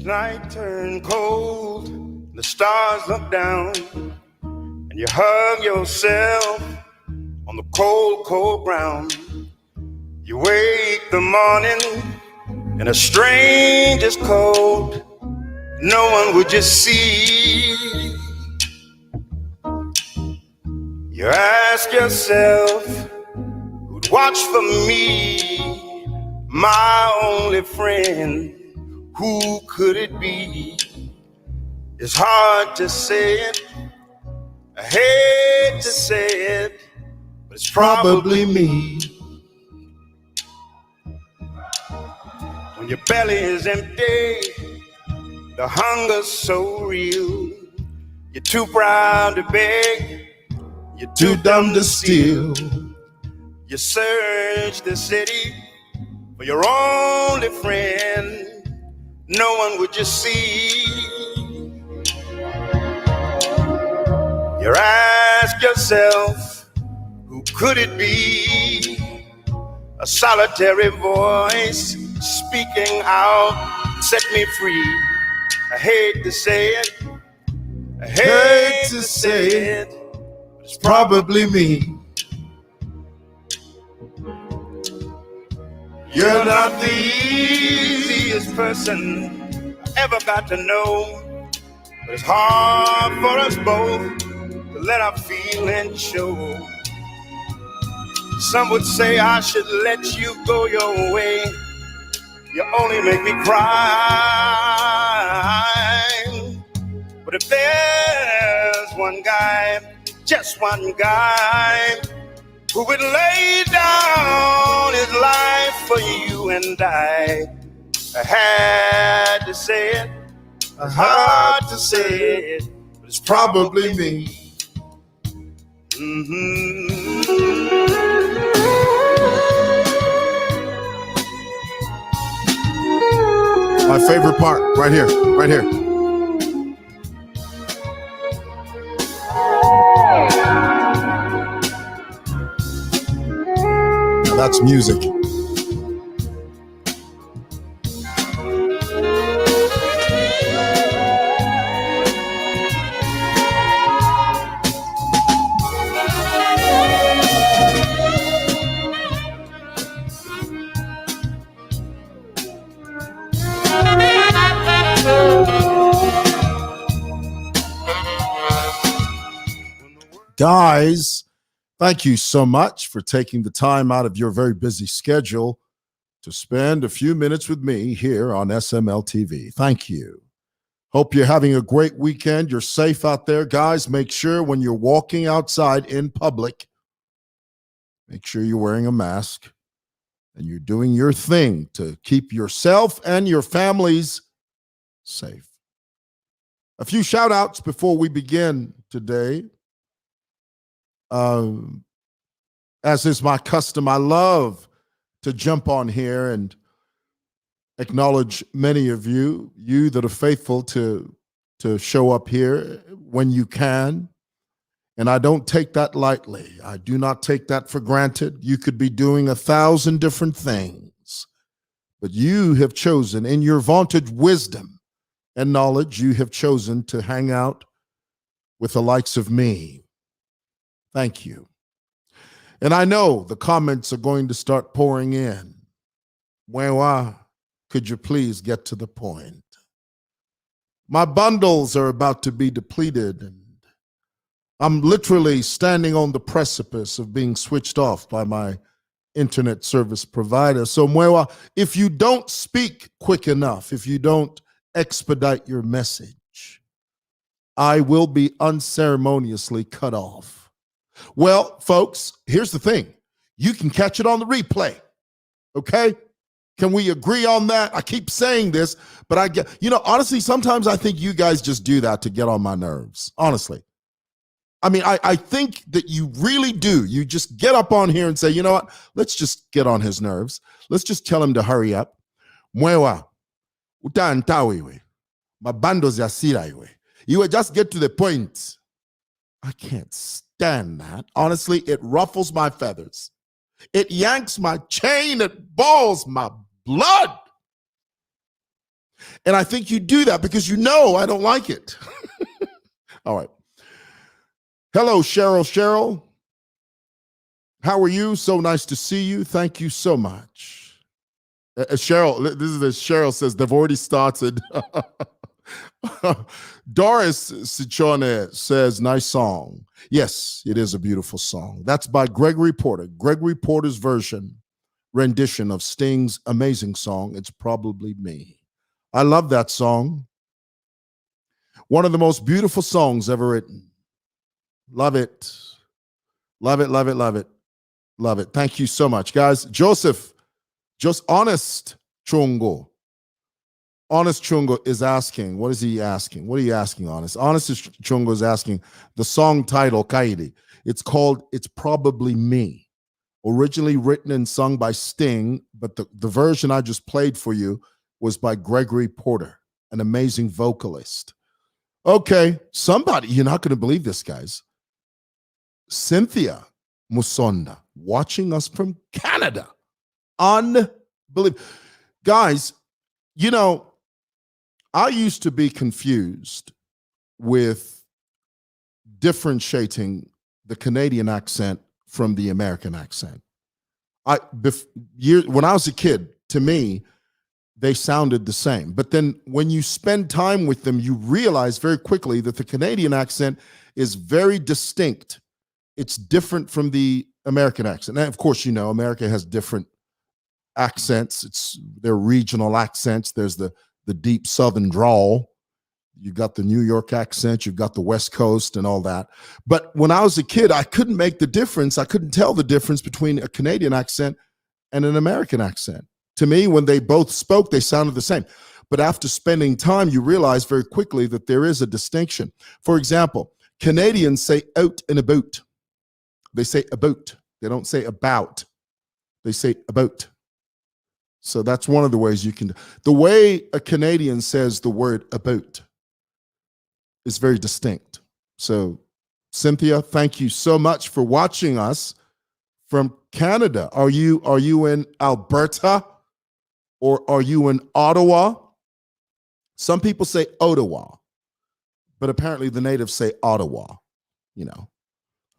Night turned cold, the stars look down, and you hug yourself on the cold, cold ground. You wake the morning in a stranger's coat, no one would just see. You ask yourself, who'd watch for me, my only friend? Who could it be? It's hard to say it, I hate to say it, but it's probably me. When your belly is empty, the hunger's so real, you're too proud to beg, you're too dumb to steal. You search the city for your only friend, no one would just see. You ask yourself, who could it be? A solitary voice speaking out, set me free. I hate to say it, I hate to say it, but it's probably me. You're not the easiest person I ever got to know, but it's hard for us both to let our feelings show. Some would say I should let you go your way, you only make me cry. But if there's one guy, just one guy, who would lay down his life for you and I had to say it, hard to say it, but it's probably me. My favorite part, right here, right here. Now that's music. Guys, thank you so much for taking the time out of your very busy schedule to spend a few minutes with me here on SML TV. Thank you. Hope you're having a great weekend. You're safe out there. Guys, make sure when you're walking outside in public, make sure you're wearing a mask and you're doing your thing to keep yourself and your families safe. A few shout outs before we begin today. As is my custom, I love to jump on here and acknowledge many of you that are faithful to show up here when you can. And I don't take that lightly. I do not take that for granted. You could be doing 1,000 different things, but you have chosen, in your vaunted wisdom and knowledge, you have chosen to hang out with the likes of me. Thank you. And I know the comments are going to start pouring in. Mwewa, could you please get to the point? My bundles are about to be depleted, and I'm literally standing on the precipice of being switched off by my internet service provider. So Mwewa, if you don't speak quick enough, if you don't expedite your message, I will be unceremoniously cut off. Well, folks, here's the thing. You can catch it on the replay, okay? Can we agree on that? I keep saying this, but I get, honestly, sometimes I think you guys just do that to get on my nerves, honestly. I mean, I think that you really do. You just get up on here and say, you know what? Let's just get on his nerves. Let's just tell him to hurry up. Mwewa, utantawiwe, mabando zasiraiwe. You would just get to the point. I can't stand that. Honestly, it ruffles my feathers. It yanks my chain. It boils my blood. And I think you do that because you know I don't like it. All right. Hello, Cheryl. Cheryl, how are you? So nice to see you. Thank you so much. Cheryl, Cheryl says they've already started. Doris Sichone says, nice song. Yes, it is a beautiful song. That's by Gregory Porter. Gregory Porter's rendition of Sting's amazing song, It's Probably Me. I love that song. One of the most beautiful songs ever written. Love it. Love it, love it, love it. Love it. Thank you so much, guys. Joseph, just Honest Chungo. Honest Chungo is asking, what is he asking? What are you asking, Honest? Honest Chungo is asking the song title, Kaidi. It's called It's Probably Me. Originally written and sung by Sting, but the version I just played for you was by Gregory Porter, an amazing vocalist. Okay, somebody, you're not going to believe this, guys. Cynthia Musonda, watching us from Canada. Unbelievable. Guys, you know, I used to be confused with differentiating the Canadian accent from the American accent. When I was a kid, to me, they sounded the same. But then when you spend time with them, you realize very quickly that the Canadian accent is very distinct. It's different from the American accent. And of course, you know, America has different accents. They're regional accents. There's the deep Southern drawl. You've got the New York accent. You've got the West Coast and all that. But when I was a kid, I couldn't make the difference. I couldn't tell the difference between a Canadian accent and an American accent. To me, when they both spoke, they sounded the same. But after spending time, you realize very quickly that there is a distinction. For example, Canadians say out and about. They say about. They don't say about. They say about. So that's one of the ways you can. The way a Canadian says the word about is very distinct. So, Cynthia, thank you so much for watching us from Canada. Are you in Alberta? Or are you in Ottawa? Some people say Ottawa, but apparently the natives say Ottawa, you know.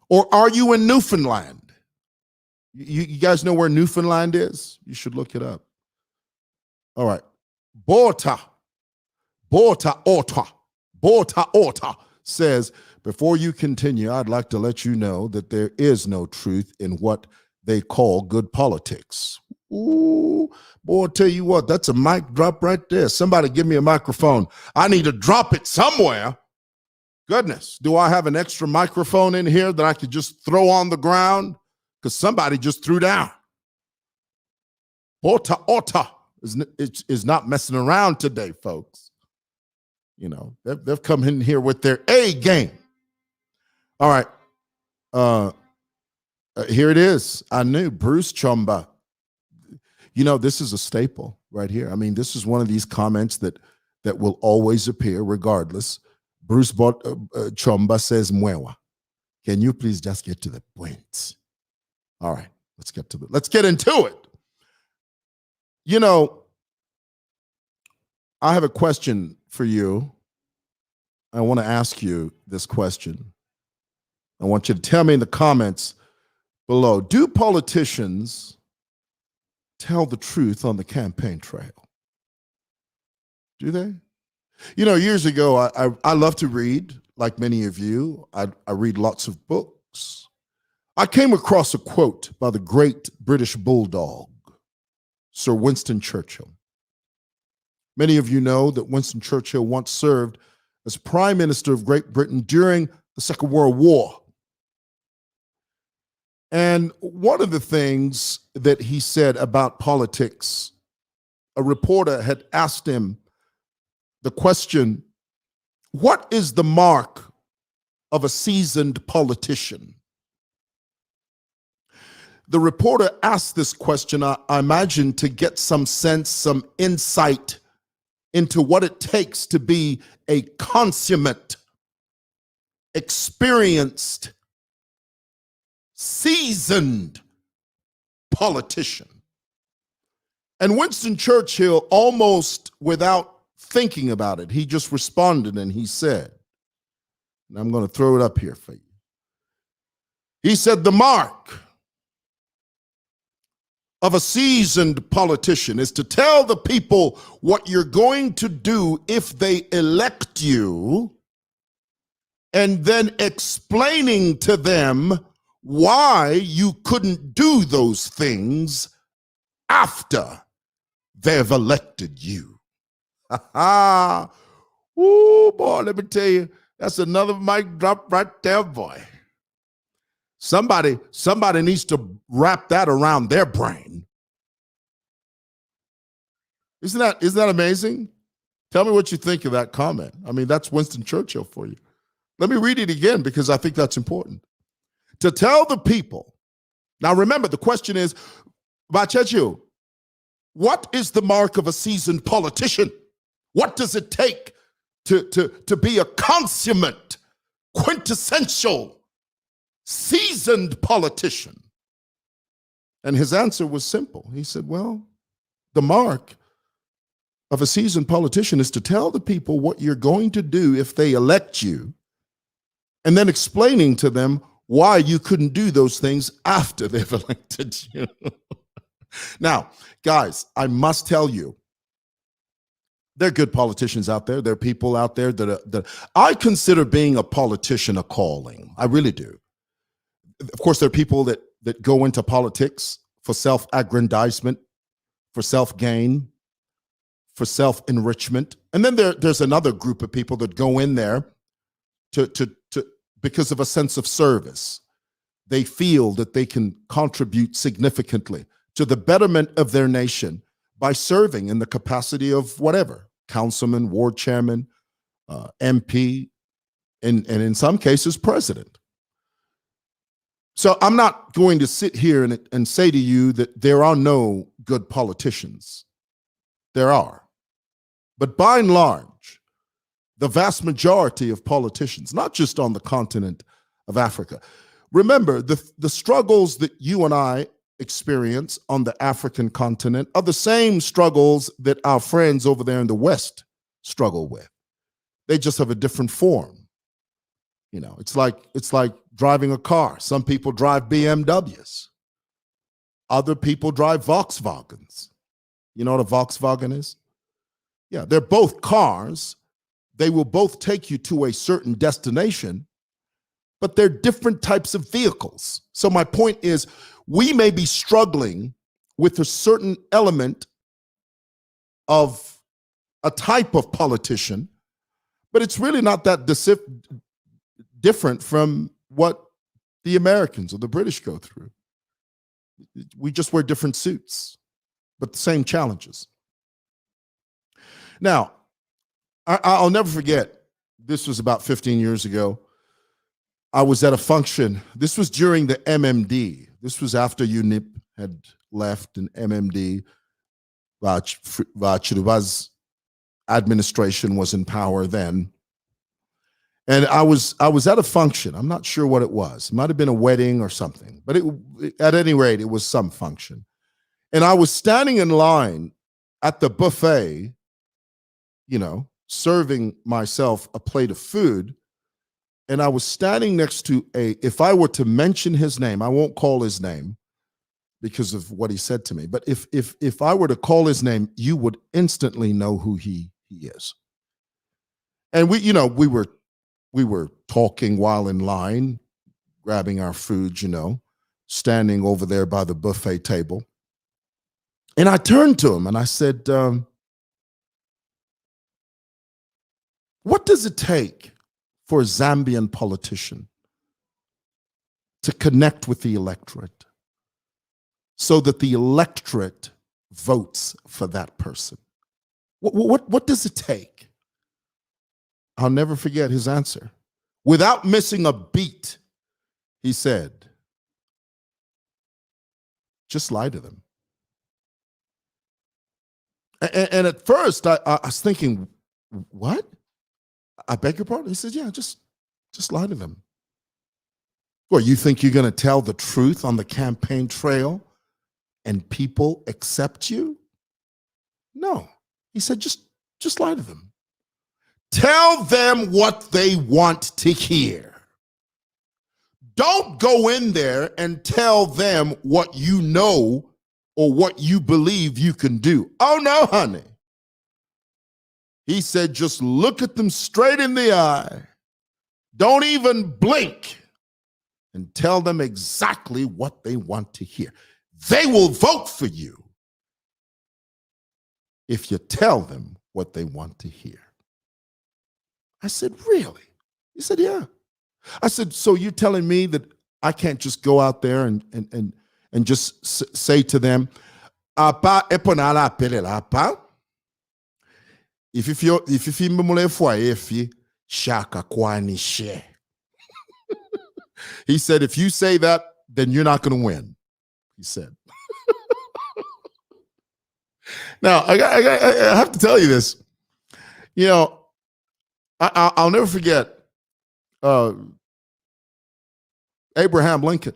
Or are you in Newfoundland? You guys know where Newfoundland is? You should look it up. All right. Borta Orta says, before you continue, I'd like to let you know that there is no truth in what they call good politics. Ooh, boy, I'll tell you what, that's a mic drop right there. Somebody give me a microphone. I need to drop it somewhere. Goodness, do I have an extra microphone in here that I could just throw on the ground? Because somebody just threw down. Orta is not messing around today, folks. You know, they've come in here with their A game. All right. Here it is. I knew Bruce Chomba. You know, this is a staple right here. I mean, this is one of these comments that will always appear regardless. Bruce Chomba says Mwewa. Can you please just get to the point? All right, let's get into it. You know, I have a question for you. I want to ask you this question. I want you to tell me in the comments below. Do politicians tell the truth on the campaign trail? Do they? You know, years ago, I love to read, like many of you. I read lots of books. I came across a quote by the great British bulldog, Sir Winston Churchill. Many of you know that Winston Churchill once served as Prime Minister of Great Britain during the Second World War. And one of the things that he said about politics, a reporter had asked him the question, what is the mark of a seasoned politician? The reporter asked this question, I imagine, to get some sense, some insight into what it takes to be a consummate, experienced, seasoned politician. And Winston Churchill, almost without thinking about it. He just responded and he said, and I'm going to throw it up here for you. He said, the mark of a seasoned politician is to tell the people what you're going to do if they elect you, and then explaining to them why you couldn't do those things after they've elected you. Oh boy, let me tell you, that's another mic drop right there, boy. Somebody needs to wrap that around their brain. Isn't that amazing? Tell me what you think of that comment. I mean, that's Winston Churchill for you. Let me read it again because I think that's important. To tell the people. Now remember, the question is, Churchill, what is the mark of a seasoned politician? What does it take to be a consummate, quintessential, seasoned politician? And his answer was simple. He said, well, the mark of a seasoned politician is to tell the people what you're going to do if they elect you, and then explaining to them why you couldn't do those things after they've elected you. Now, guys, I must tell you, there are good politicians out there. There are people out there that I consider being a politician a calling. I really do. Of course, there are people that go into politics for self-aggrandizement, for self-gain, for self-enrichment. And then there's another group of people that go in there to because of a sense of service. They feel that they can contribute significantly to the betterment of their nation by serving in the capacity of whatever, councilman, ward chairman, MP, and in some cases, president. So I'm not going to sit here and say to you that there are no good politicians. There are. But by and large, the vast majority of politicians, not just on the continent of Africa. Remember, the struggles that you and I experience on the African continent are the same struggles that our friends over there in the West struggle with. They just have a different form. You know, it's like driving a car. Some people drive BMWs. Other people drive Volkswagens. You know what a Volkswagen is? Yeah, they're both cars. They will both take you to a certain destination, but they're different types of vehicles. So my point is, we may be struggling with a certain element of a type of politician, but it's really not that different from what the Americans or the British go through. We just wear different suits, but the same challenges. Now, I'll never forget, this was about 15 years ago. I was at a function. This was during the MMD. This was after UNIP had left and MMD, Chiluba's administration was in power then. And I was at a function. I'm not sure what it was. It might have been a wedding or something, but at any rate, it was some function. And I was standing in line at the buffet, you know, serving myself a plate of food, and I was standing next to if I were to mention his name, I won't call his name because of what he said to me, but if I were to call his name, you would instantly know who he is. And we were talking while in line, grabbing our food, you know, standing over there by the buffet table. And I turned to him and I said, what does it take for a Zambian politician to connect with the electorate so that the electorate votes for that person? What does it take? I'll never forget his answer. Without missing a beat, he said, just lie to them. And at first, I was thinking, what? I beg your pardon? He said, yeah, just lie to them. Well, you think you're going to tell the truth on the campaign trail and people accept you? No. He said, just Just lie to them. Tell them what they want to hear. Don't go in there and tell them what you know or what you believe you can do. Oh, no, honey. He said, just look at them straight in the eye. Don't even blink and tell them exactly what they want to hear. They will vote for you if you tell them what they want to hear. I said, really? He said, yeah. I said, so you're telling me that I can't just go out there and just say to them, apa eponala pelela apa? If you mule fwa if shaka kwani she. He said, if you say that, then you're not going to win. He said. Now, I have to tell you this. You know, I'll never forget Abraham Lincoln.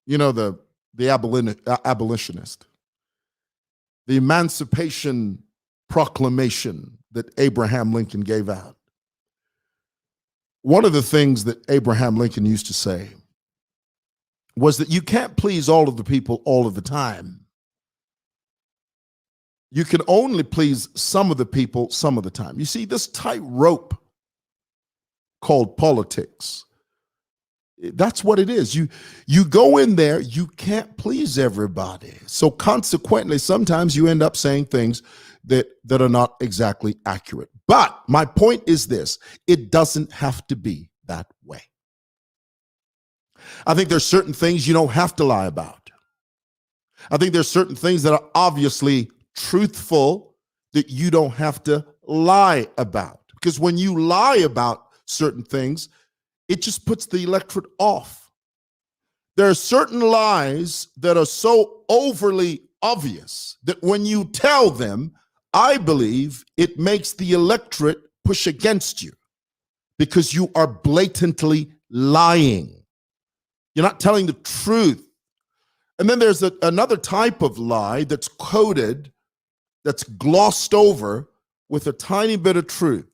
You know, the abolitionist. The Emancipation Proclamation that Abraham Lincoln gave out. One of the things that Abraham Lincoln used to say was that you can't please all of the people all of the time. You can only please some of the people some of the time. You see, this tightrope called politics, that's what it is. You go in there, you can't please everybody. So consequently, sometimes you end up saying things that are not exactly accurate. But my point is this: it doesn't have to be that way. I think there's certain things you don't have to lie about. I think there's certain things that are obviously truthful that you don't have to lie about. Because when you lie about certain things, it just puts the electorate off. There are certain lies that are so overly obvious that when you tell them, I believe it makes the electorate push against you because you are blatantly lying. You're not telling the truth. And then there's another type of lie that's coded, that's glossed over with a tiny bit of truth.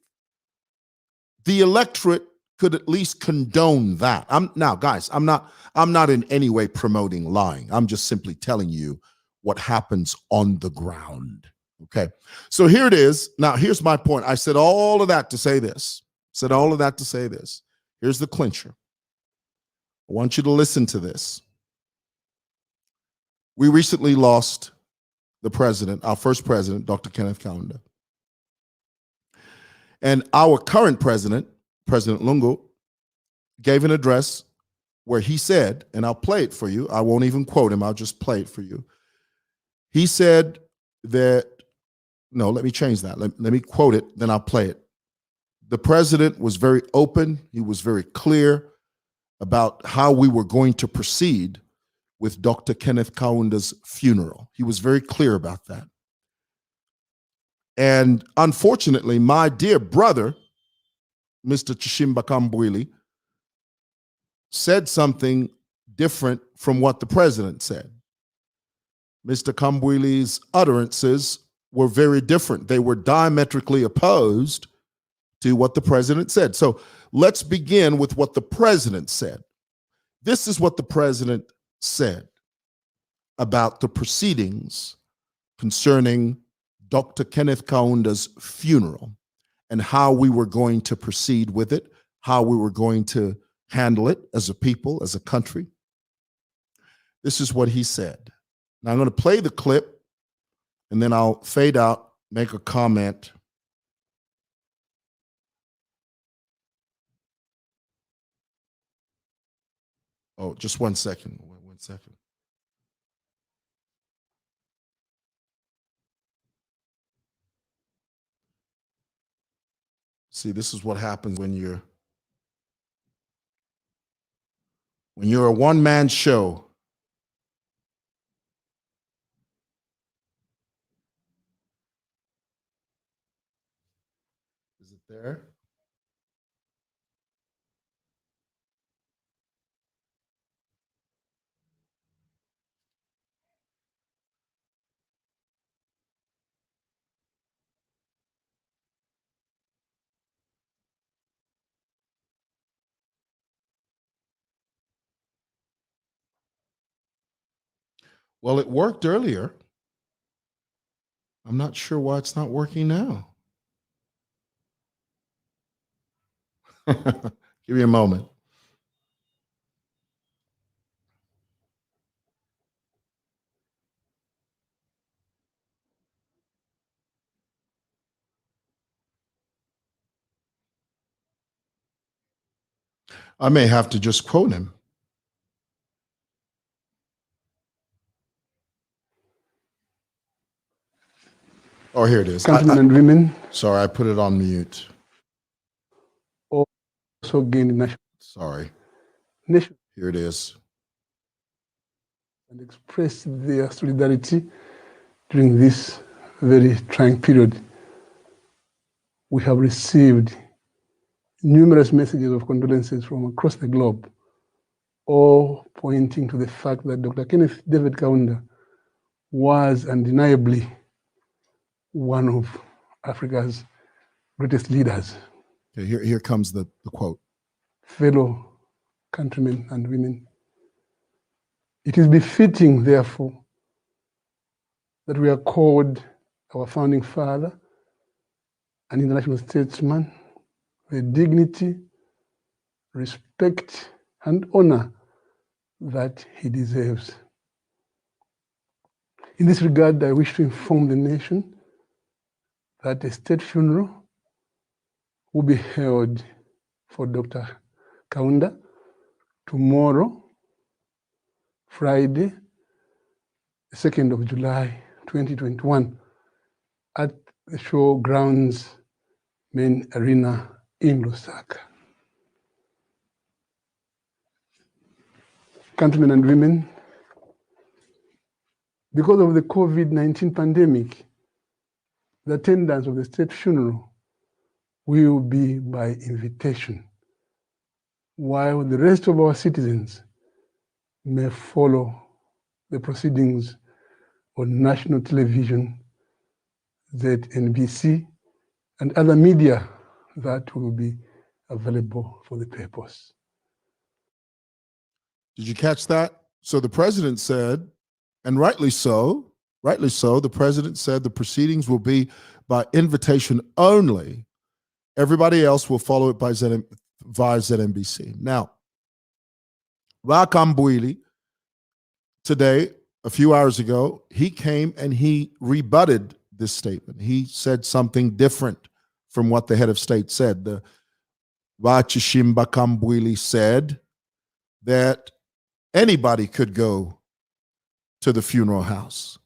The electorate could at least condone that. Now, guys, I'm not in any way promoting lying. I'm just simply telling you what happens on the ground. Okay. So here it is. Now, here's my point. I said all of that to say this. Here's the clincher. I want you to listen to this. We recently lost the president, our first president, Dr. Kenneth Kaunda. And our current president, President Lungu, gave an address where he said, and I'll play it for you. I won't even quote him. I'll just play it for you. He said that, no, let me change that. Let me quote it, then I'll play it. The president was very open. He was very clear about how we were going to proceed with Dr. Kenneth Kaunda's funeral. He was very clear about that. And unfortunately, my dear brother, Mr. Chishimba Kambwili, said something different from what the president said. Mr. Kambwili's utterances were very different. They were diametrically opposed to what the president said. So let's begin with what the president said. This is what the president said about the proceedings concerning Dr. Kenneth Kaunda's funeral and how we were going to proceed with it, how we were going to handle it as a people, as a country. This is what he said. Now I'm going to play the clip and then I'll fade out, make a comment. Oh, just 1 second. 1 second. See, this is what happens when you're a one-man show. Is it there? Well, it worked earlier. I'm not sure why it's not working now. Give me a moment. I may have to just quote him. Oh, here it is. Countrymen and women Sorry, I put it on mute. also gained Sorry. nation Here it is. and expressed their solidarity during this very trying period. We have received numerous messages of condolences from across the globe, all pointing to the fact that Dr. Kenneth David Kaunda was undeniably one of Africa's greatest leaders. Okay, here comes the quote. Fellow countrymen and women, it is befitting, therefore, that we accord our founding father, an international statesman, the dignity, respect, and honor that he deserves. In this regard, I wish to inform the nation that a state funeral will be held for Dr. Kaunda tomorrow, Friday, 2nd of July, 2021, at the Showgrounds Main Arena in Lusaka. Countrymen and women, because of the COVID-19 pandemic, the attendance of the state funeral will be by invitation, while the rest of our citizens may follow the proceedings on national television, ZNBC, and other media that will be available for the purpose. Did you catch that? So the president said, and rightly so, the president said the proceedings will be by invitation only. Everybody else will follow it via ZNBC. Now, Rakambwili, today, a few hours ago, he came and he rebutted this statement. He said something different from what the head of state said. The Vachishimba Kambwili said that anybody could go to the funeral house.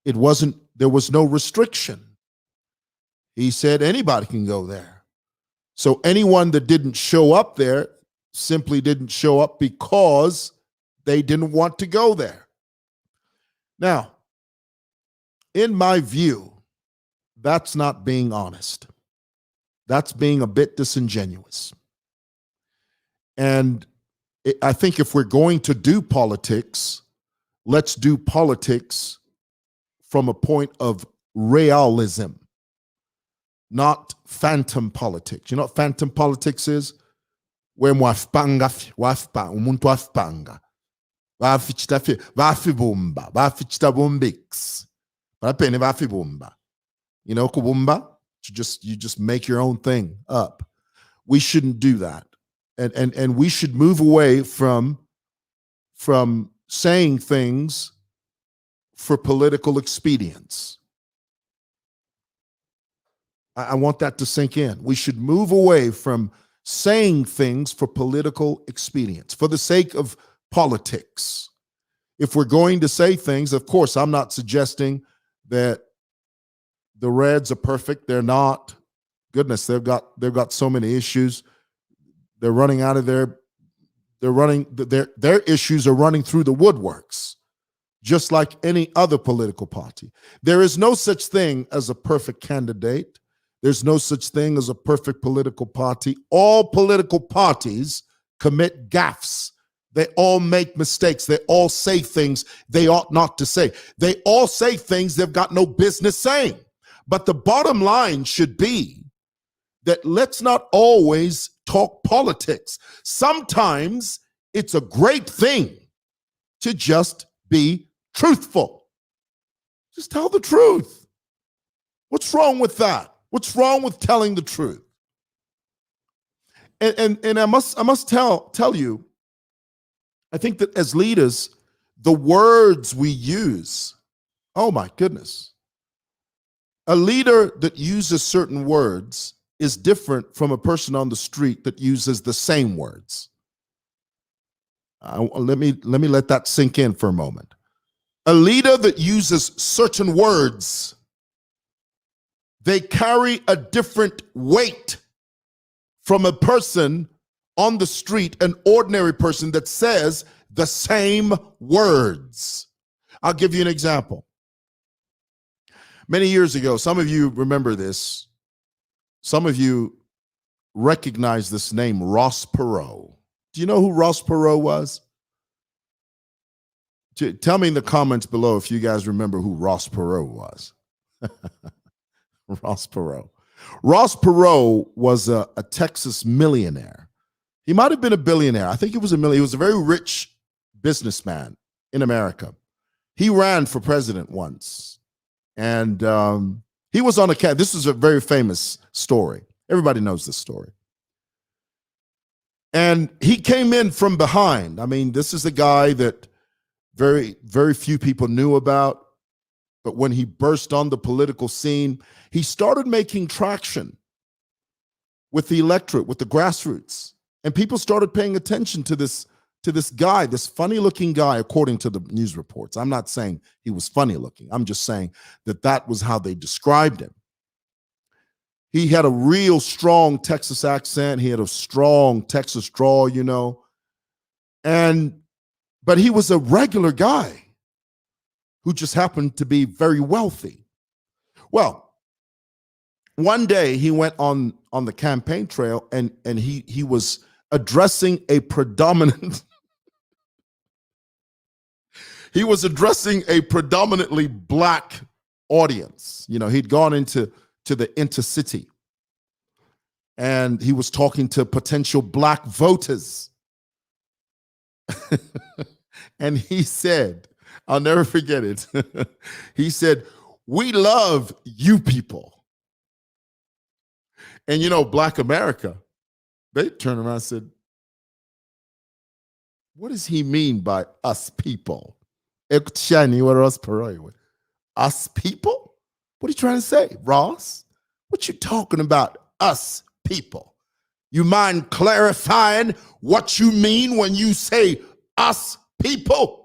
There was no restriction. He said anybody can go there. So anyone that didn't show up there simply didn't show up because they didn't want to go there. Now, in my view, that's not being honest. That's being a bit disingenuous. And I think if we're going to do politics, let's do politics from a point of realism, not phantom politics. You know what phantom politics is? Where umuntu wafpanga. Vafibumba, vafichita bumbix. Vapene vafibumba. You know, kubumba? You just make your own thing up. We shouldn't do that. And we should move away from saying things for political expedience. I want that to sink in. We should move away from saying things for political expedience, for the sake of politics. If we're going to say things, of course, I'm not suggesting that the Reds are perfect. They're not. Goodness, they've got so many issues. They're running out of their issues are running through the woodworks, just like any other political party. There is no such thing as a perfect candidate. There's no such thing as a perfect political party. All political parties commit gaffes. They all make mistakes. They all say things they ought not to say. They all say things they've got no business saying. But the bottom line should be that let's not always talk politics. Sometimes it's a great thing to just be truthful. Just tell the truth. What's wrong with that? What's wrong with telling the truth? And I must tell you, I think that as leaders, the words we use, oh my goodness. A leader that uses certain words is different from a person on the street that uses the same words. Let me let that sink in for a moment. A leader that uses certain words, they carry a different weight from a person on the street, an ordinary person that says the same words. I'll give you an example. Many years ago, some of you remember this. Some of you recognize this name, Ross Perot. Do you know who Ross Perot was? Tell me in the comments below if you guys remember who Ross Perot was. Ross Perot. Ross Perot was a Texas millionaire. He might have been a billionaire. I think he was a millionaire. He was a very rich businessman in America. He ran for president once. And he was on a cat. This is a very famous story. Everybody knows this story. And he came in from behind. I mean, this is a guy that very, very few people knew about. But when he burst on the political scene, he started making traction with the electorate, with the grassroots. And people started paying attention to this guy, this funny-looking guy, according to the news reports. I'm not saying he was funny-looking. I'm just saying that was how they described him. He had a real strong Texas accent. He had a strong Texas drawl, you know. But he was a regular guy who just happened to be very wealthy. Well, one day he went on the campaign trail and he was addressing a predominant he was addressing a predominantly black audience. You know, he'd gone into the intercity and he was talking to potential black voters. And he said, I'll never forget it. He said, "We love you people." And you know, Black America, they turned around and said, "What does he mean by us people?" Us people? What are you trying to say, Ross? What you talking about, us people? You mind clarifying what you mean when you say us people?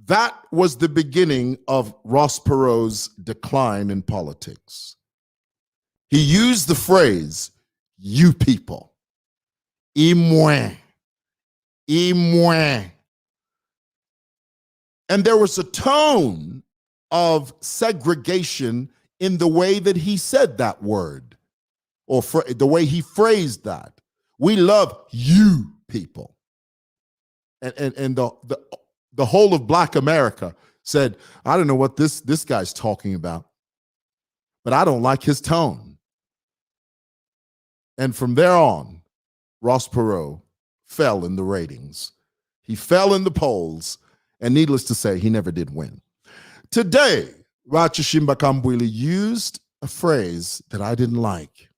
That was the beginning of Ross Perot's decline in politics. He used the phrase, "you people." Imwe. Imwe. And there was a tone of segregation in the way that he said that word, or the way he phrased that. We love you people. And the whole of Black America said, I don't know what this guy's talking about, but I don't like his tone. And from there on, Ross Perot fell in the ratings. He fell in the polls, and needless to say, he never did win. Today, Rachishimba Kambwili used a phrase that I didn't like.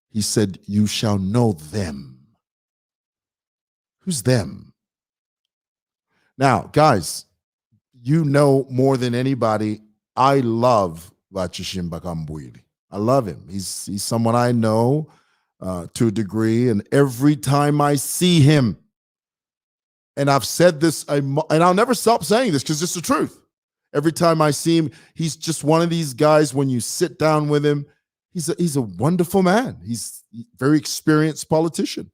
He said, "You shall know them." Who's them? Now, guys, you know more than anybody, I love Rachishimba Kambwili. I love him. He's someone I know to a degree, and every time I see him, and I've said this, and I'll never stop saying this because it's the truth. Every time I see him, he's just one of these guys, when you sit down with him, he's a wonderful man. He's a very experienced politician.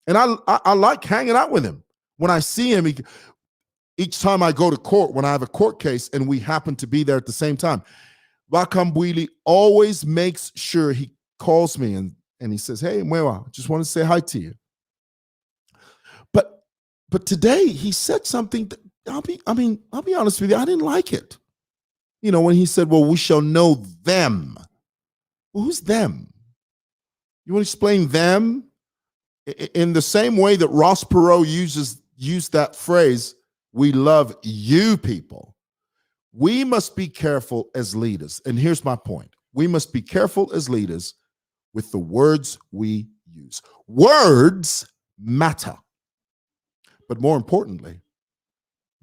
And I like hanging out with him. When I see him, each time I go to court, when I have a court case and we happen to be there at the same time, Wakambwili always makes sure he calls me and he says, "Hey, Mwewa, just want to say hi to you." But today he said something that I'll be honest with you, I didn't like it. You know, when he said, "Well, we shall know them." Well, who's them? You want to explain them? In the same way that Ross Perot uses used that phrase, we love you people. We must be careful as leaders. And here's my point. We must be careful as leaders with the words we use. Words matter. But more importantly,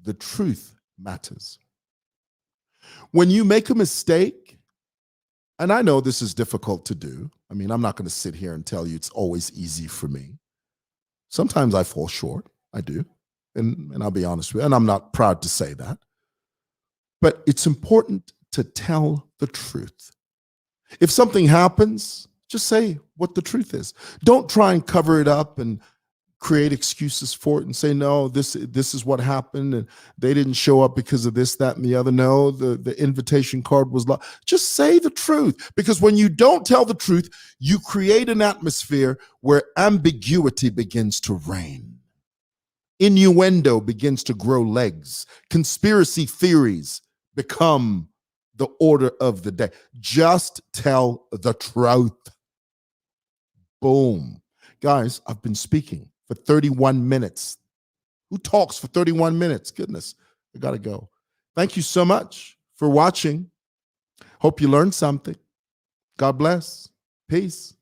the truth matters. When you make a mistake, and I know this is difficult to do. I mean, I'm not going to sit here and tell you it's always easy for me. Sometimes I fall short. I do. And I'll be honest with you, and I'm not proud to say that. But it's important to tell the truth. If something happens, just say what the truth is. Don't try and cover it up and create excuses for it and say, no, this is what happened and they didn't show up because of this, that, and the other. No, the invitation card was lost. Just say the truth, because when you don't tell the truth, you create an atmosphere where ambiguity begins to reign. Innuendo begins to grow legs. Conspiracy theories become the order of the day. Just tell the truth. Boom. Guys, I've been speaking for 31 minutes. Who talks for 31 minutes? Goodness, I gotta go. Thank you so much for watching. Hope you learned something. God bless. Peace.